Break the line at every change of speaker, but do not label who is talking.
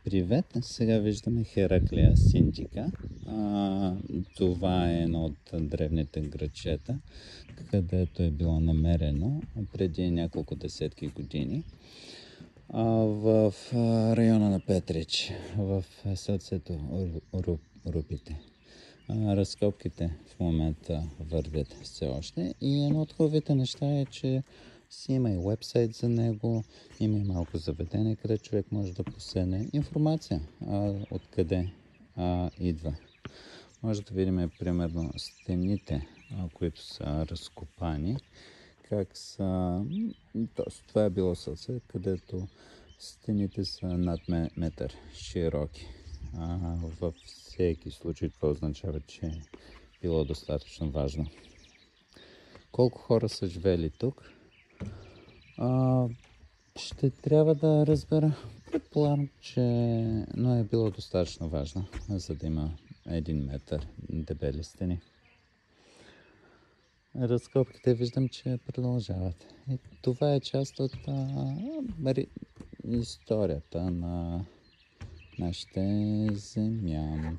Привет! Сега виждаме Хераклея Синдика. Това е едно от древните градчета, където е било намерено преди няколко десетки години в района на Петрич, в сърцето Рупите. Разкопките в момента вървят все още и едно от хубавите неща е, че си има и уебсайт за него, има и малко заведение, къде човек може да поседне информация откъде идва. Може да видим примерно стените, които са разкопани, как са. Тоест, това е било сърце, където стените са над метър широки. Във всеки случай това означава, че е било достатъчно важно. Колко хора са живели тук? Ще трябва да разбера. Предполагам, че но е било достатъчно важно, за да има 1 метър дебели стени. Разкопките виждам, че продължават. И това е част от историята на нашата земя.